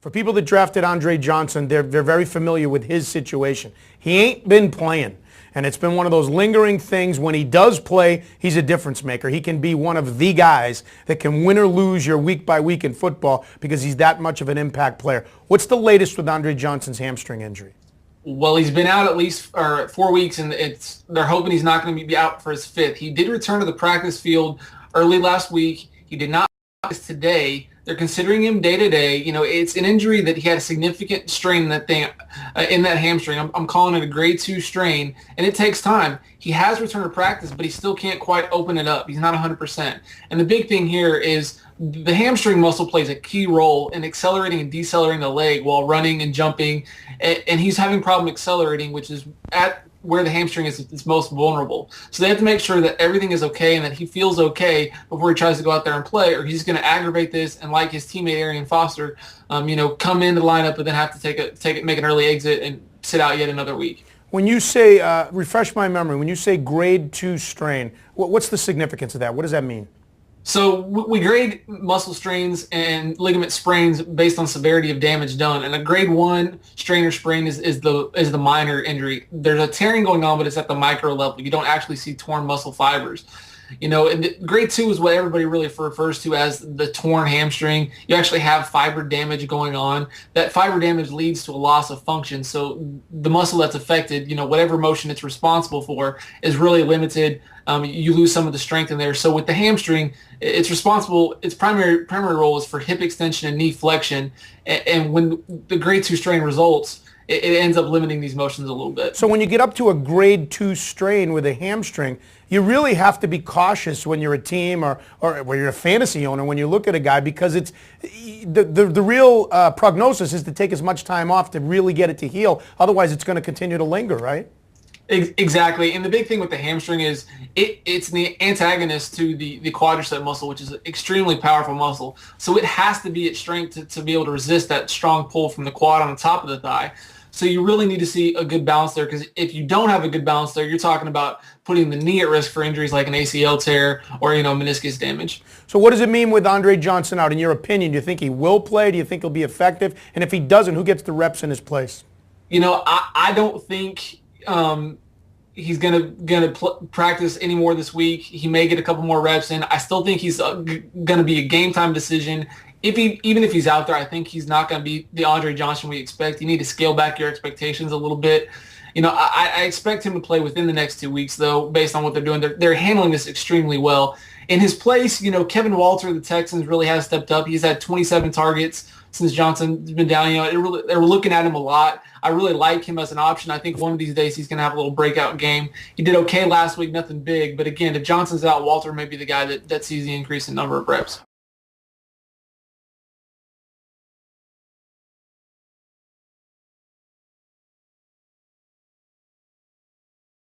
For people that drafted Andre Johnson, they're very familiar with his situation. He ain't been playing, and it's been one of those lingering things. When he does play, he's a difference maker. He can be one of the guys that can win or lose your week by week in football because he's that much of an impact player. What's the latest with Andre Johnson's hamstring injury? Well, he's been out at least 4 weeks, and they're hoping he's not going to be out for his fifth. He did return to the practice field early last week. He did not practice today. They're considering him day to day. You know, it's an injury that he had a significant strain in that thing, in that hamstring. I'm calling it a grade 2 strain, and it takes time. He has returned to practice, but he still can't quite open it up. He's not 100%. And the big thing here is the hamstring muscle plays a key role in accelerating and decelerating the leg while running and jumping, and he's having problem accelerating, which is at where the hamstring is its most vulnerable. So they have to make sure that everything is okay and that he feels okay before he tries to go out there and play, or he's going to aggravate this and, like his teammate Arian Foster, come into the lineup but then have to make an early exit and sit out yet another week. When you say, refresh my memory, when you say grade 2 strain, what's the significance of that? What does that mean? So we grade muscle strains and ligament sprains based on severity of damage done, and a grade 1 strain or sprain is the minor injury. There's a tearing going on, but it's at the micro level. You don't actually see torn muscle fibers. And grade 2 is what everybody really refers to as the torn hamstring. You actually have fiber damage going on. That fiber damage leads to a loss of function. So the muscle that's affected, whatever motion it's responsible for, is really limited. You lose some of the strength in there. So with the hamstring, it's responsible. Its primary role is for hip extension and knee flexion. And when the grade 2 strain results, it ends up limiting these motions a little bit. So when you get up to a grade 2 strain with a hamstring, you really have to be cautious when you're a team or when you're a fantasy owner when you look at a guy, because it's the real prognosis is to take as much time off to really get it to heal. Otherwise, it's going to continue to linger, right? Exactly. And the big thing with the hamstring is it's the antagonist to the quadricep muscle, which is an extremely powerful muscle. So it has to be at strength to be able to resist that strong pull from the quad on the top of the thigh. So you really need to see a good balance there, because if you don't have a good balance there, you're talking about putting the knee at risk for injuries like an ACL tear or, meniscus damage. So what does it mean with Andre Johnson out? In your opinion, do you think he will play? Do you think he'll be effective? And if he doesn't, who gets the reps in his place? I don't think he's gonna practice any more this week. He may get a couple more reps in. I still think he's gonna be a game time decision. Even if he's out there, I think he's not gonna be the Andre Johnson we expect. You need to scale back your expectations a little bit. I expect him to play within the next 2 weeks, though, based on what they're doing. They're handling this extremely well. In his place, Kevin Walter, the Texans, really has stepped up. He's had 27 targets since Johnson's been down. They were looking at him a lot. I really like him as an option. I think one of these days he's going to have a little breakout game. He did okay last week, nothing big. But again, if Johnson's out, Walter may be the guy that sees the increase in number of reps.